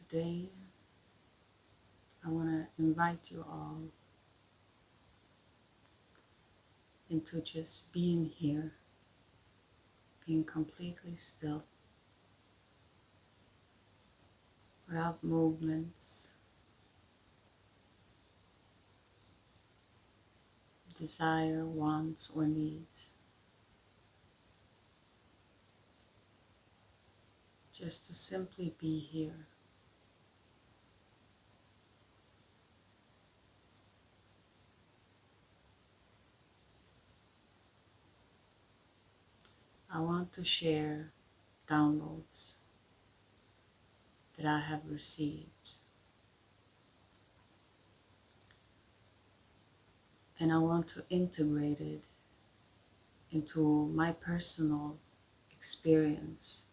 today I want to invite you all into just being here, being completely still, without movements, desire, wants, or needs. Just to simply be here. I want to share downloads that I have received, and I want to integrate it into my personal experience,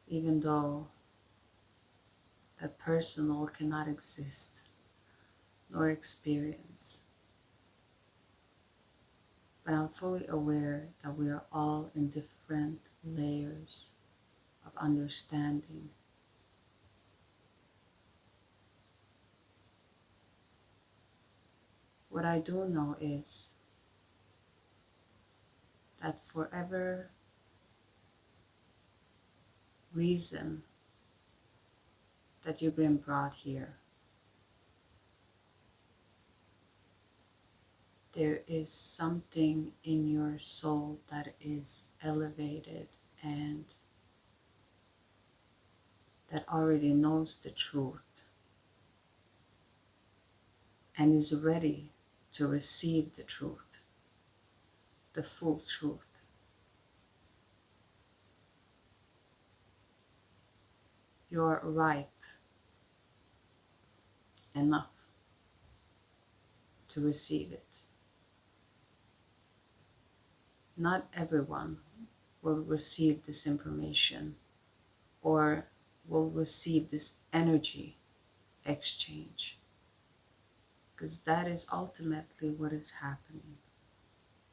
even though that personal cannot exist nor experience. But I'm fully aware that we are all in different layers of understanding. What I do know is that for whatever reason that you've been brought here, there is something in your soul that is elevated and that already knows the truth and is ready to receive the truth, the full truth. You are ripe enough to receive it. Not everyone will receive this information or will receive this energy exchange, because that is ultimately what is happening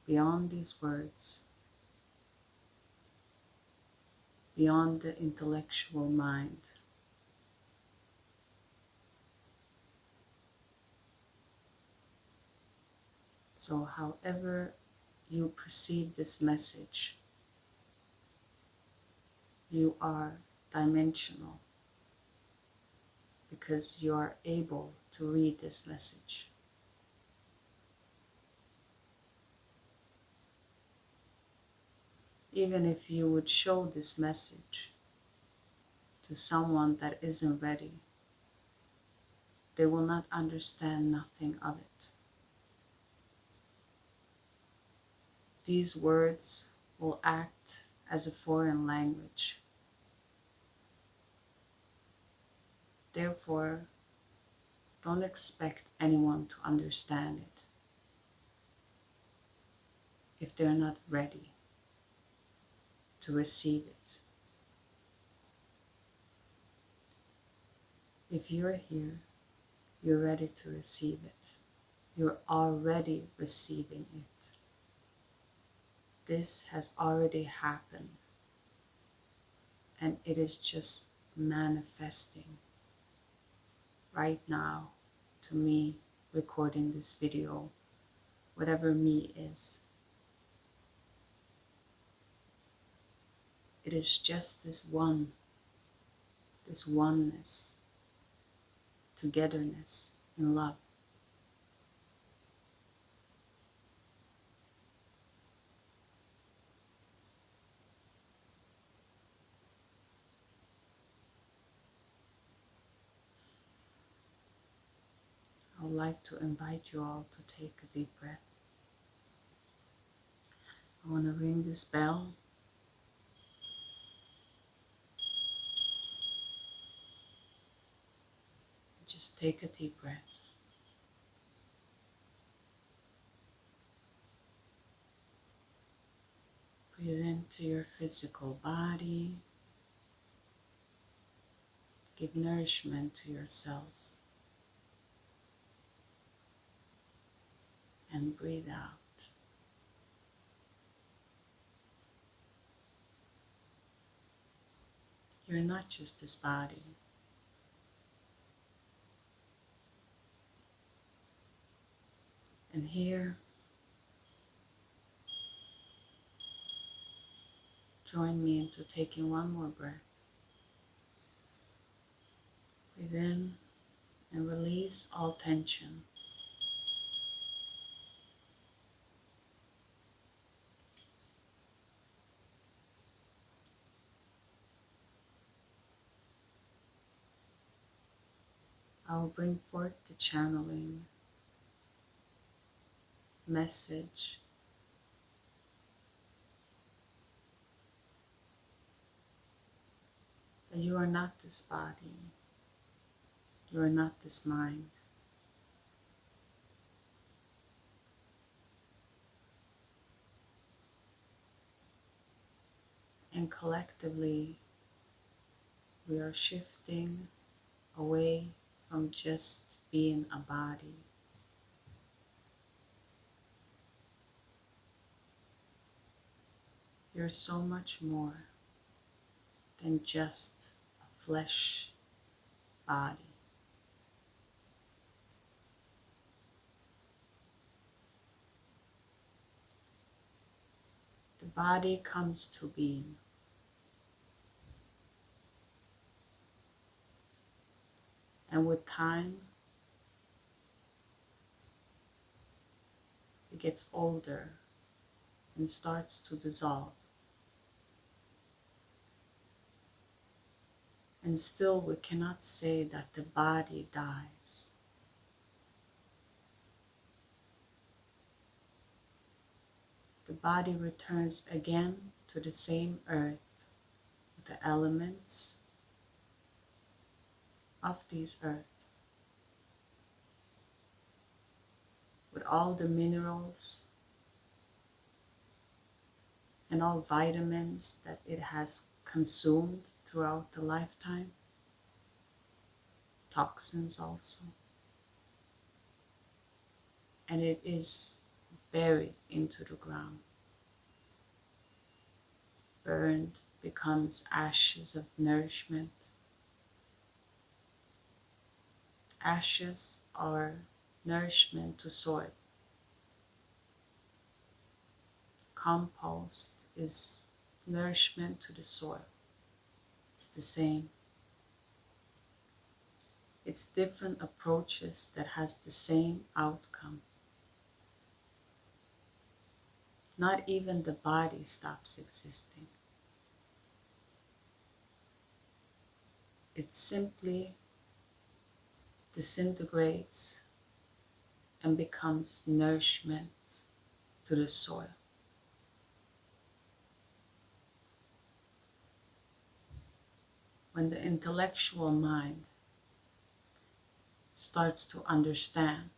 beyond these words, beyond the intellectual mind. So however you perceive this message, you are dimensional because you are able to read this message. Even if you would show this message to someone that isn't ready, they will not understand nothing of it. These words will act as a foreign language. Therefore, don't expect anyone to understand it if they're not ready to receive it. If you're here, you're ready to receive it. You're already receiving it. This has already happened, and it is just manifesting right now to me recording this video, whatever me is. It is just this oneness, togetherness in love. I would like to invite you all to take a deep breath. I want to ring this bell. Just take a deep breath. Breathe into your physical body. Give nourishment to your cells. And breathe out. You're not just this body. And here, join me into taking one more breath. Breathe in and release all tension. I will bring forth the channeling message that you are not this body, you are not this mind. And collectively, we are shifting away from just being a body. You're so much more than just a flesh body. The body comes to being. And with time, it gets older and starts to dissolve. And still we cannot say that the body dies. The body returns again to the same earth with the elements of this earth, with all the minerals and all vitamins that it has consumed throughout the lifetime, toxins also. And it is buried into the ground. Burned, becomes ashes of nourishment. Ashes are nourishment to soil. Compost is nourishment to the soil. It's the same. It's different approaches that has the same outcome. Not even the body stops existing. It simply disintegrates and becomes nourishment to the soil. When the intellectual mind starts to understand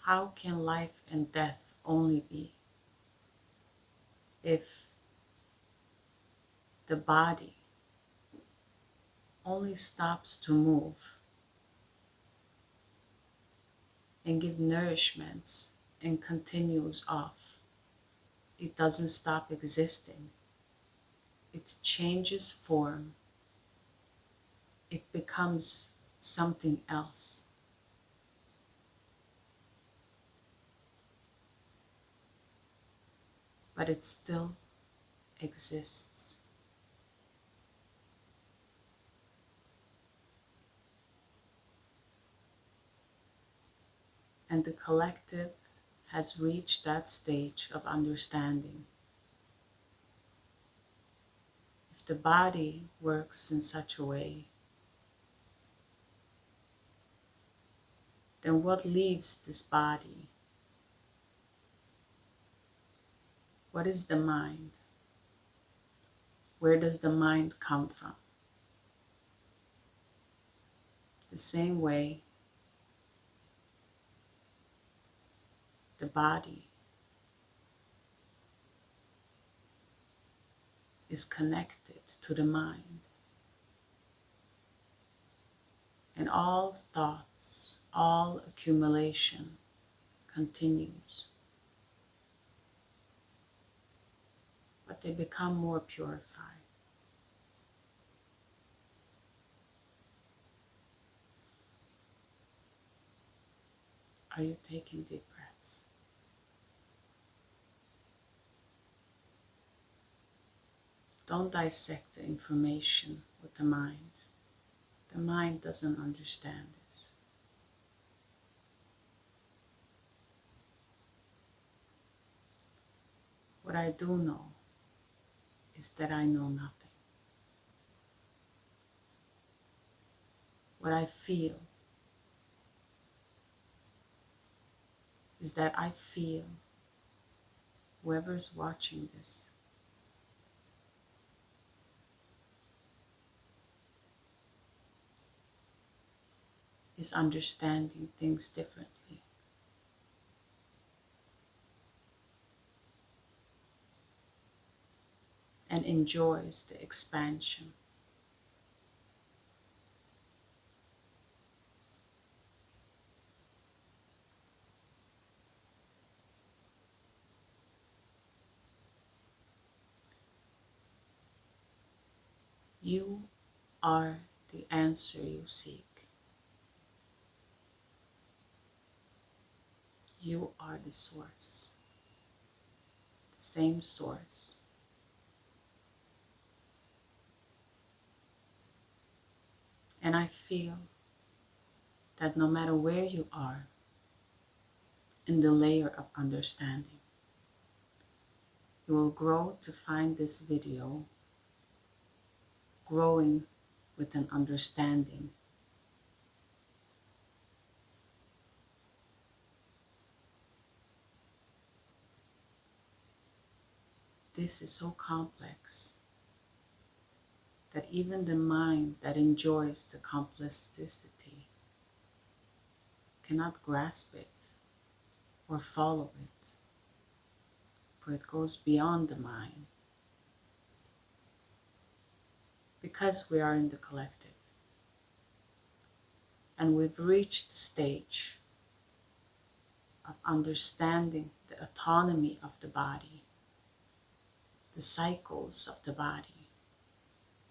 how can life and death only be if the body only stops to move and give nourishments and continues off. It doesn't stop existing. It changes form. It becomes something else. But it still exists. And the collective has reached that stage of understanding. If the body works in such a way, then what leaves this body? What is the mind? Where does the mind come from? The same way the body is connected to the mind. And all thoughts, all accumulation continues. But but they become more purified. Are you taking deep breaths? Don't dissect the information with the mind. The mind doesn't understand this. What I do know is that I know nothing. What I feel is that I feel whoever's watching this is understanding things differently. And enjoys the expansion. You are the answer you seek. You are the source, the same source. And I feel that no matter where you are in the layer of understanding, you will grow to find this video growing with an understanding. This is so complex that even the mind that enjoys the complexity cannot grasp it or follow it, for it goes beyond the mind. Because we are in the collective, and we've reached the stage of understanding the autonomy of the body, the cycles of the body,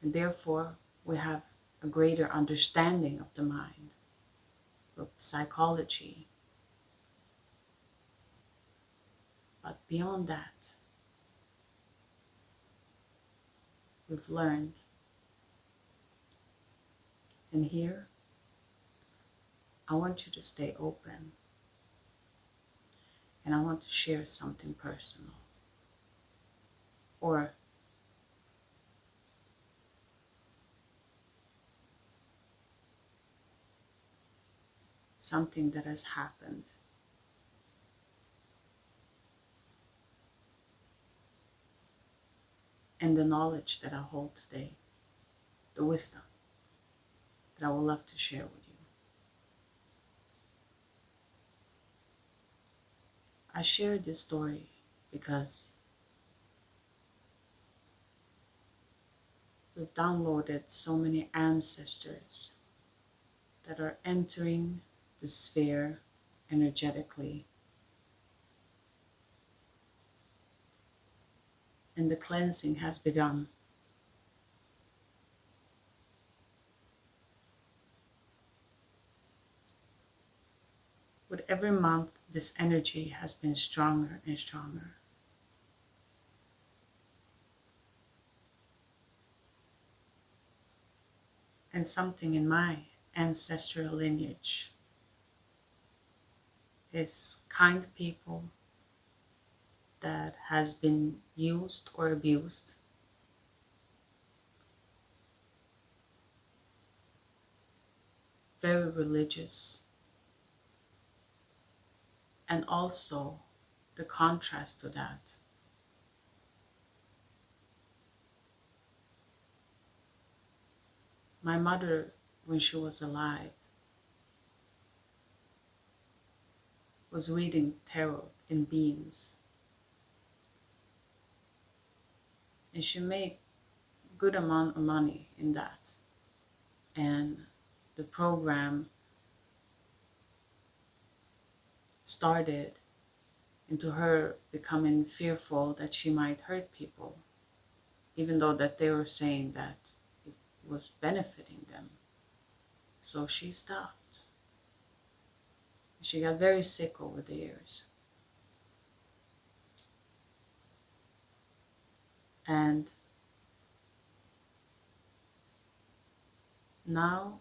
and therefore we have a greater understanding of the mind, of psychology. But beyond that, we've learned. And here, I want you to stay open, and I want to share something personal, or something that has happened and the knowledge that I hold today, the wisdom that I would love to share with you. I share this story because we've downloaded so many ancestors that are entering the sphere energetically, and the cleansing has begun. With every month, this energy has been stronger and stronger. And something in my ancestral lineage is kind people that has been used or abused, very religious, and also the contrast to that, my mother, when she was alive, was reading tarot in beans, and she made good amount of money in that. And the program started into her becoming fearful that she might hurt people even though that they were saying that it was benefiting them. So she stopped. She got very sick over the years. And now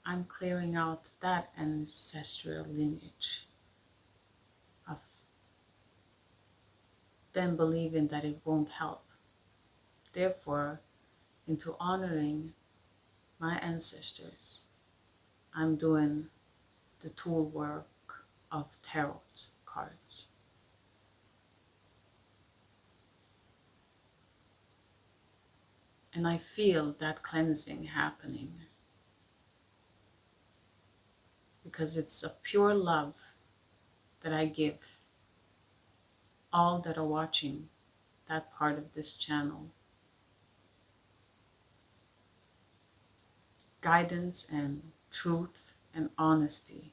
I'm clearing out that ancestral lineage of them believing that it won't help. Therefore, into honoring my ancestors, I'm doing the tool work of tarot cards. And I feel that cleansing happening because it's a pure love that I give all that are watching that part of this channel. Guidance and truth and honesty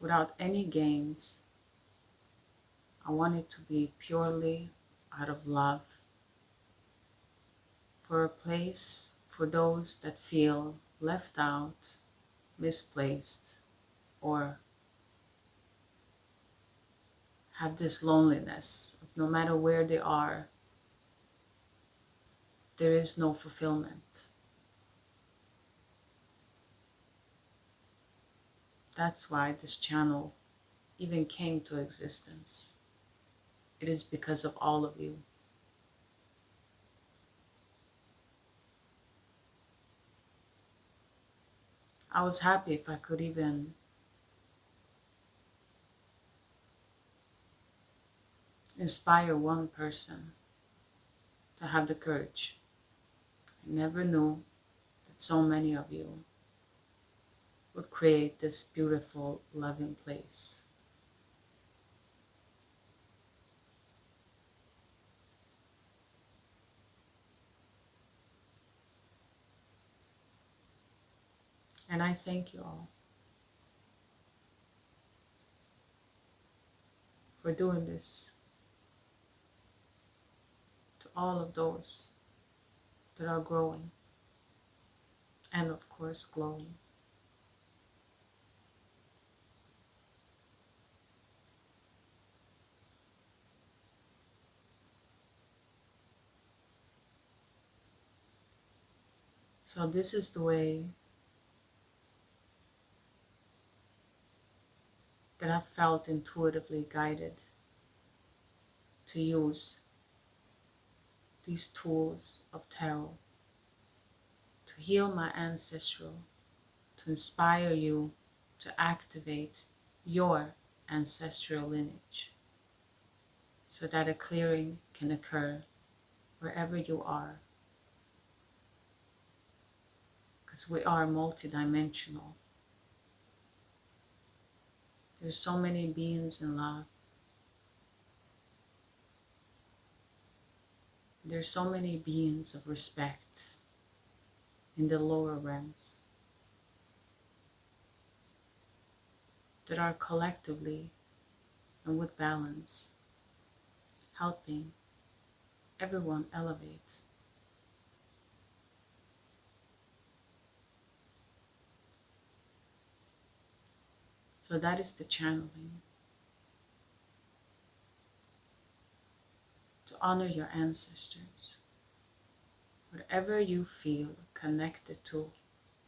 without any games. I want it to be purely out of love for a place for those that feel left out, misplaced, or have this loneliness of no matter where they are, there is no fulfillment. That's why this channel even came to existence. It is because of all of you. I was happy if I could even inspire one person to have the courage. I never knew that so many of you would create this beautiful, loving place. And I thank you all for doing this to all of those that are growing and of course glowing. So this is the way that I felt intuitively guided to use these tools of tarot to heal my ancestral, to inspire you to activate your ancestral lineage so that a clearing can occur wherever you are. Because we are multidimensional. There's so many beings in love. There's so many beings of respect in the lower realms that are collectively and with balance helping everyone elevate. So that is the channeling. To honor your ancestors. Whatever you feel connected to,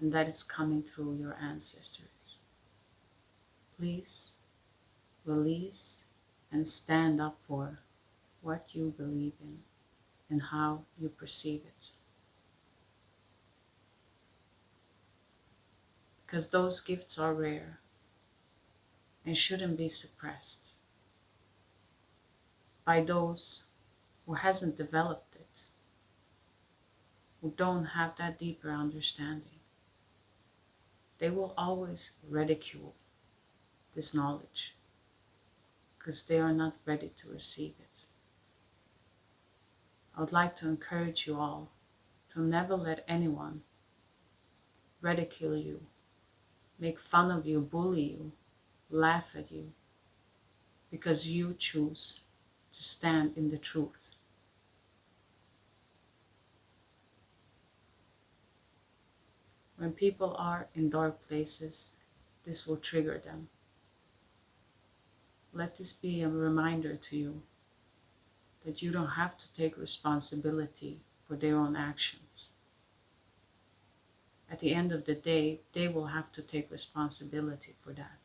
and that is coming through your ancestors. Please release and stand up for what you believe in and how you perceive it. Because those gifts are rare and shouldn't be suppressed by those who hasn't developed it, who don't have that deeper understanding. They will always ridicule this knowledge because they are not ready to receive it. I would like to encourage you all to never let anyone ridicule you, make fun of you, bully you, laugh at you, because you choose to stand in the truth. When people are in dark places, this will trigger them. Let this be a reminder to you that you don't have to take responsibility for their own actions. At the end of the day, they will have to take responsibility for that.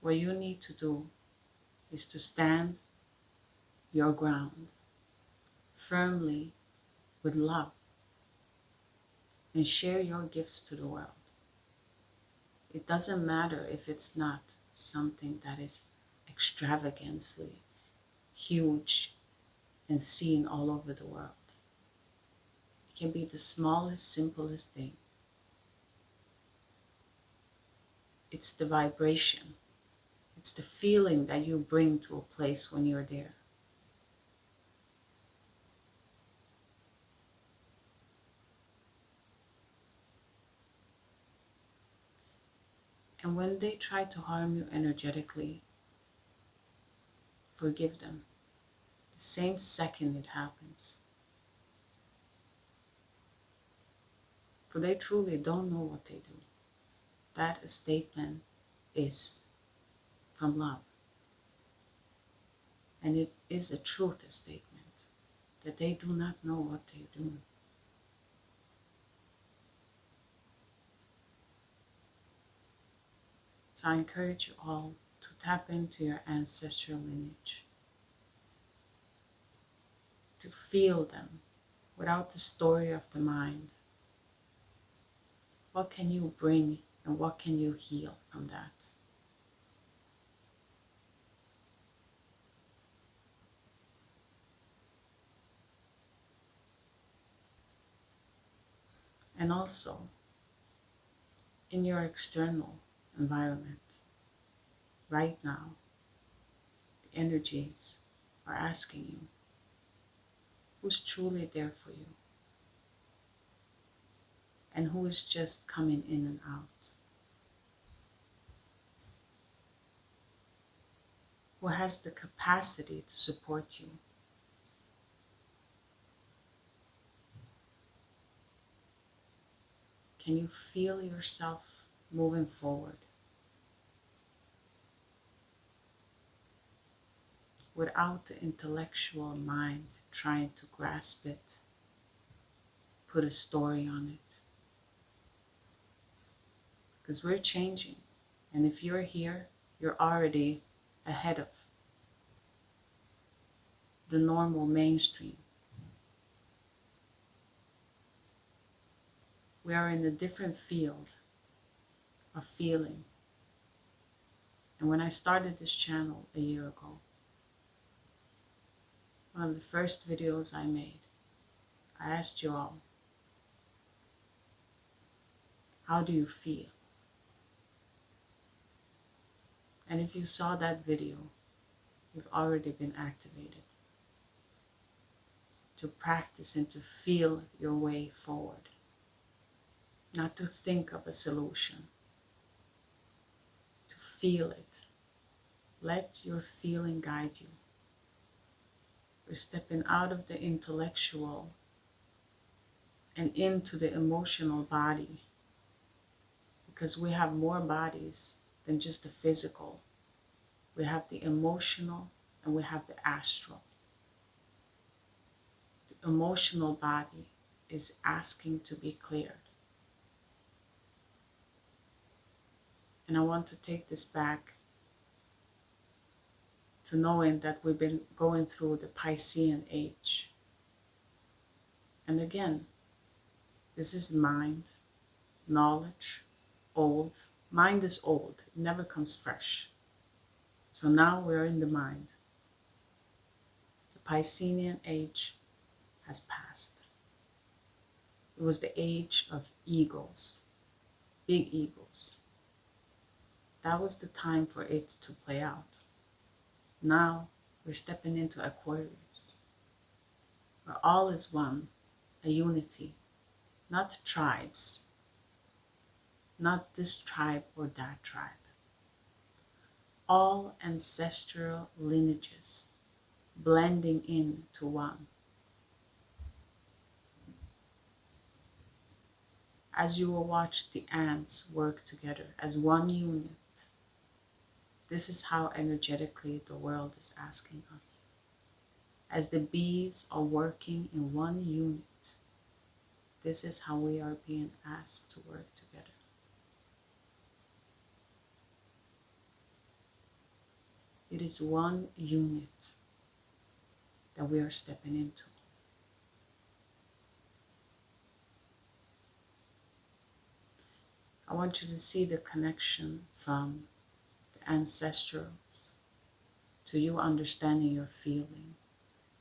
What you need to do is to stand your ground firmly with love and share your gifts to the world. It doesn't matter if it's not something that is extravagantly huge and seen all over the world. It can be the smallest, simplest thing. It's the vibration. It's the feeling that you bring to a place when you're there. And when they try to harm you energetically, forgive them. The same second it happens. For they truly don't know what they do. That statement is from love. And it is a truth statement that they do not know what they do. So I encourage you all to tap into your ancestral lineage, to feel them without the story of the mind. What can you bring and what can you heal from that? And also, in your external environment, right now, the energies are asking you, who's truly there for you? And who is just coming in and out? Who has the capacity to support you? Can you feel yourself moving forward without the intellectual mind trying to grasp it, put a story on it? Because we're changing. And if you're here, you're already ahead of the normal mainstream. We are in a different field of feeling. And when I started this channel a year ago, one of the first videos I made, I asked you all, how do you feel? And if you saw that video, you've already been activated to practice and to feel your way forward, not to think of a solution, to feel it. Let your feeling guide you. We're stepping out of the intellectual and into the emotional body, because we have more bodies than just the physical. We have the emotional and we have the astral. The emotional body is asking to be cleared. And I want to take this back to knowing that we've been going through the Piscean age. And again, this is mind, knowledge, old. Mind is old, it never comes fresh. So now we're in the mind. The Piscean age has passed. It was the age of egos, big egos. That was the time for it to play out. Now we're stepping into Aquarius, where all is one, a unity, not tribes, not this tribe or that tribe. All ancestral lineages blending into one. As you will watch the ants work together as one unit, this is how energetically the world is asking us. As the bees are working in one unit, this is how we are being asked to work together. It is one unit that we are stepping into. I want you to see the connection from the ancestrals to you understanding your feeling,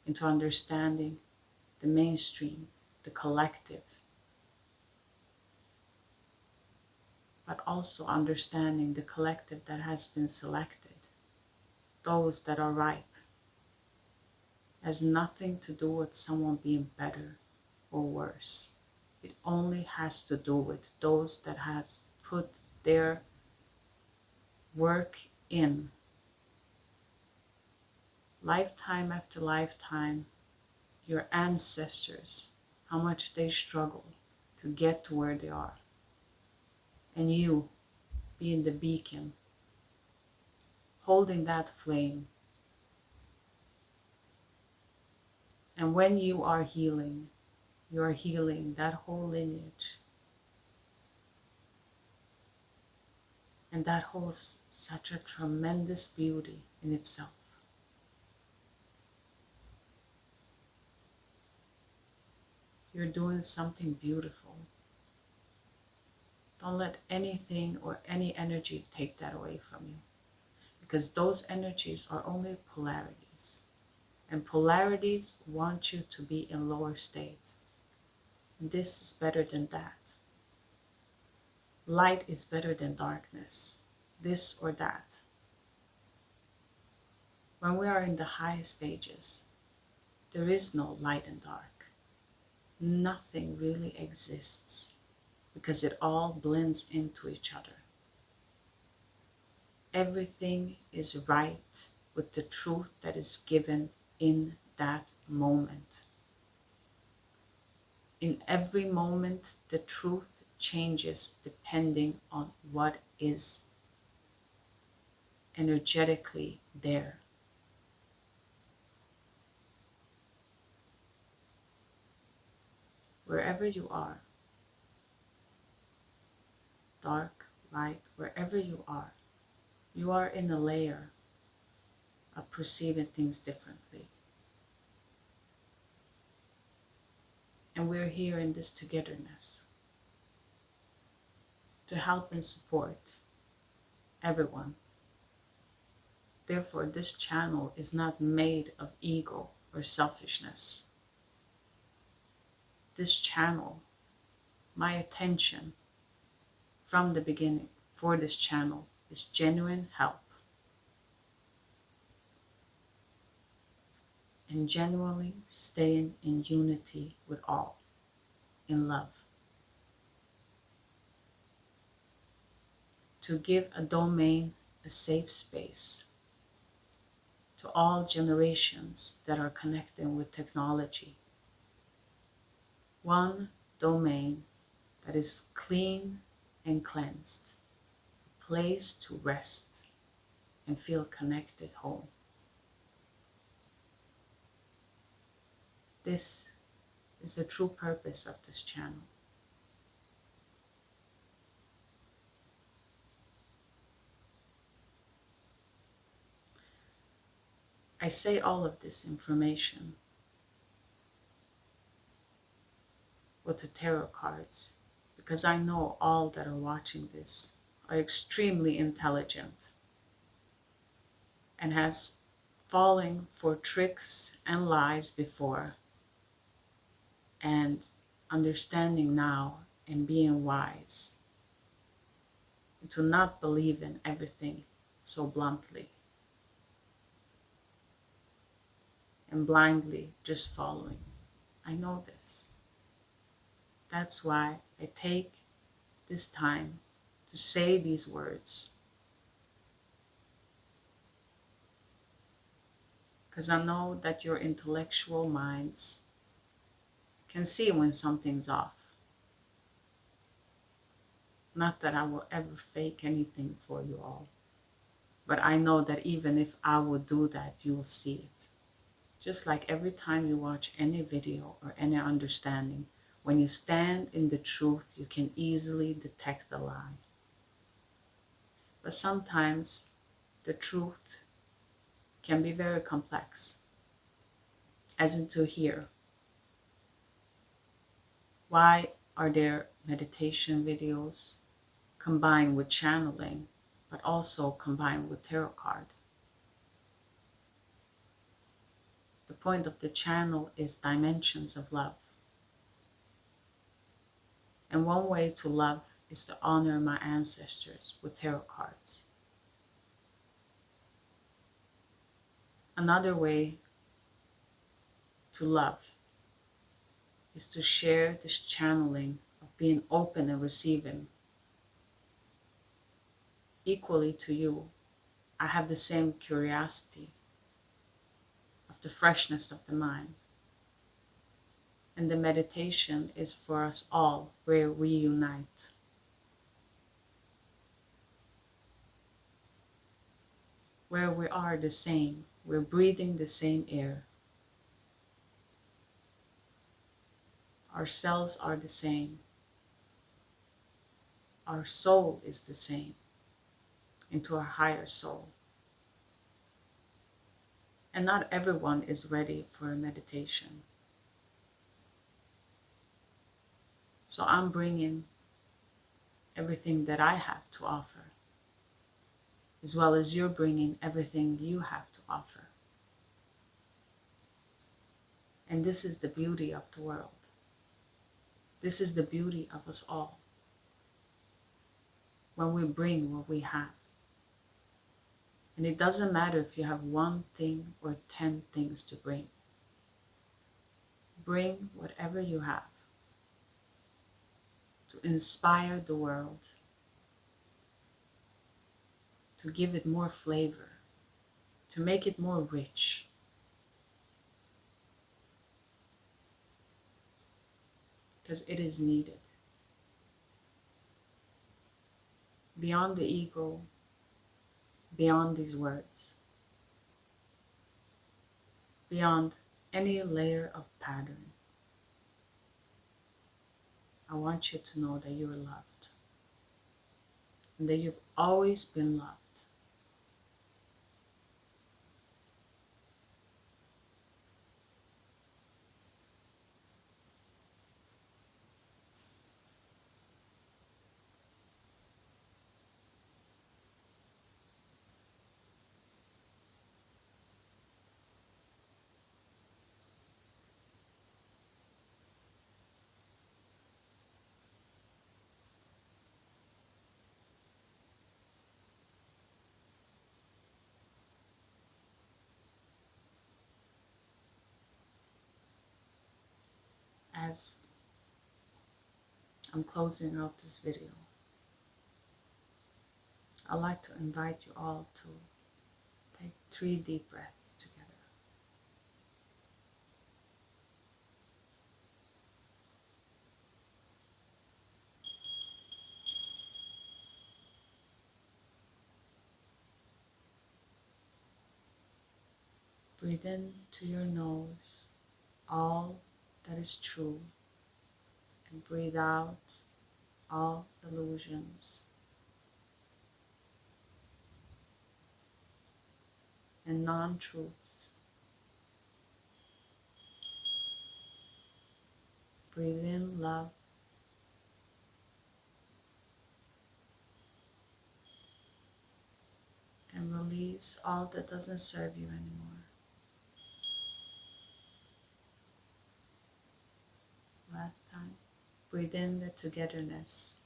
into understanding the mainstream, the collective, but also understanding the collective that has been selected, those that are ripe, has nothing to do with someone being better or worse. It only has to do with those that has put their work in, lifetime after lifetime, your ancestors, how much they struggled to get to where they are. And you being the beacon, holding that flame. And when you are healing that whole lineage. And that holds such a tremendous beauty in itself. You're doing something beautiful. Don't let anything or any energy take that away from you. Because those energies are only polarities. And polarities want you to be in lower state. This is better than that. Light is better than darkness. This or that. When we are in the highest stages, there is no light and dark. Nothing really exists because it all blends into each other. Everything is right with the truth that is given in that moment. In every moment, the truth changes depending on what is energetically there. Wherever you are, dark, light, wherever you are in a layer of perceiving things differently. And we're here in this togetherness to help and support everyone. Therefore, this channel is not made of ego or selfishness. This channel, my attention from the beginning for this channel is genuine help and genuinely staying in unity with all, in love. To give a domain, a safe space to all generations that are connecting with technology. One domain that is clean and cleansed, a place to rest and feel connected home. This is the true purpose of this channel. I say all of this information with the tarot cards because I know all that are watching this are extremely intelligent and has fallen for tricks and lies before, and understanding now and being wise, and to not believe in everything so bluntly and blindly just following. I know this. That's why I take this time to say these words, because I know that your intellectual minds can see when something's off. Not that I will ever fake anything for you all, but I know that even if I would do that, you will see it. Just like every time you watch any video or any understanding, when you stand in the truth, you can easily detect the lie. But sometimes the truth can be very complex, as into here. Why are there meditation videos combined with channeling, but also combined with tarot card? The point of the channel is dimensions of love. And one way to love is to honor my ancestors with tarot cards. Another way to love is to share this channeling of being open and receiving. Equally to you, I have the same curiosity of the freshness of the mind. And the meditation is for us all where we unite. Where we are the same, we're breathing the same air. Our cells are the same. Our soul is the same into our higher soul. And not everyone is ready for a meditation. So I'm bringing everything that I have to offer, as well as you're bringing everything you have to offer. And this is the beauty of the world. This is the beauty of us all. When we bring what we have. And it doesn't matter if you have one thing or 10 things to bring. Bring whatever you have to inspire the world, to give it more flavor, to make it more rich. Because it is needed. Beyond the ego, beyond these words, beyond any layer of pattern, I want you to know that you're loved and that you've always been loved. As I'm closing out this video, I'd like to invite you all to take 3 deep breaths together. Breathe in to your nose all that is true, and breathe out all illusions and non-truths. Breathe in love and release all that doesn't serve you anymore. Last time. Breathe in the togetherness.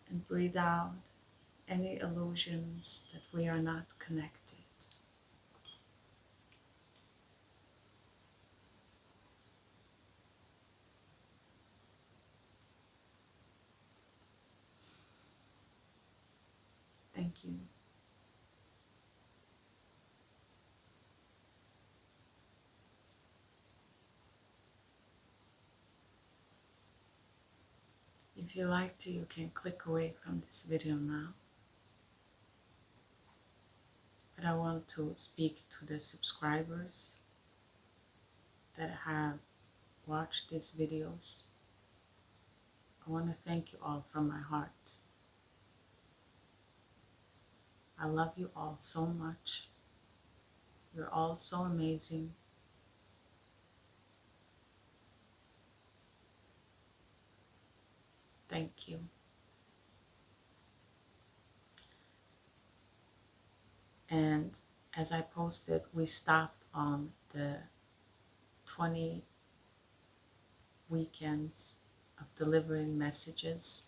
And breathe out any illusions that we are not connected. Thank you. If you like to, you can click away from this video now. But I want to speak to the subscribers that have watched these videos. I want to thank you all from my heart. I love you all so much. You're all so amazing. Thank you. And as I posted, we stopped on the 20 weekends of delivering messages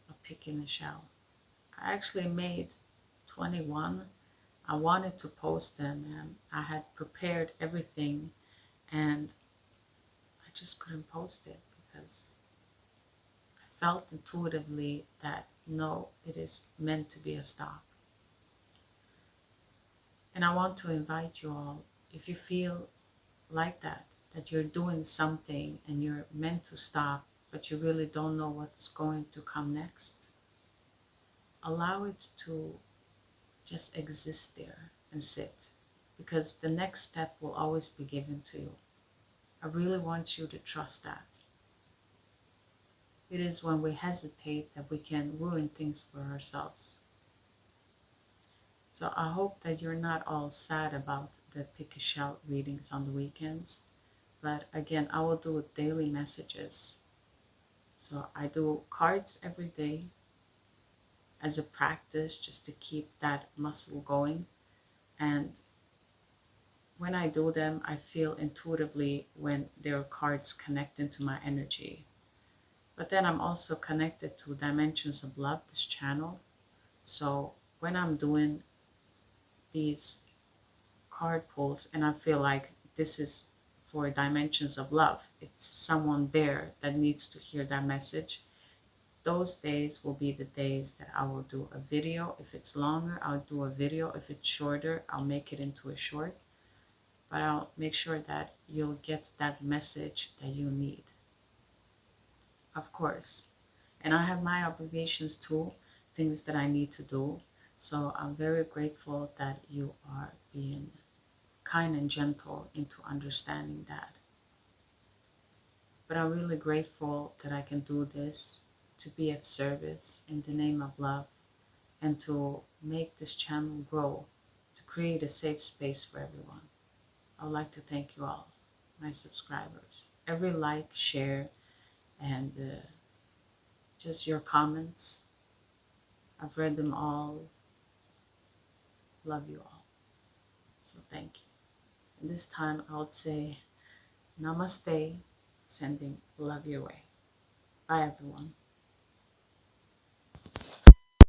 of picking a shell. I actually made 21. I wanted to post them and I had prepared everything, and I just couldn't post it because I felt intuitively that no, it is meant to be a stop. And I want to invite you all, if you feel like that you're doing something and you're meant to stop, but you really don't know what's going to come next, allow it to just exist there and sit, because the next step will always be given to you. I really want you to trust that. It is when we hesitate that we can ruin things for ourselves. So I hope that you're not all sad about the pick a shell readings on the weekends. But again, I will do daily messages. So I do cards every day as a practice, just to keep that muscle going. And when I do them, I feel intuitively when their cards connect into my energy. But then I'm also connected to Dimensions of Love, this channel. So when I'm doing these card pulls and I feel like this is for Dimensions of Love, it's someone there that needs to hear that message, those days will be the days that I will do a video. If it's longer, I'll do a video. If it's shorter, I'll make it into a short. But I'll make sure that you'll get that message that you need, of course. And I have my obligations too, things that I need to do. So I'm very grateful that you are being kind and gentle into understanding that. But I'm really grateful that I can do this to be at service in the name of love and to make this channel grow, to create a safe space for everyone. I would like to thank you all, my subscribers. Every like, share, and just your comments. I've read them all. Love you all. So thank you. And this time I would say namaste, sending love your way. Bye everyone.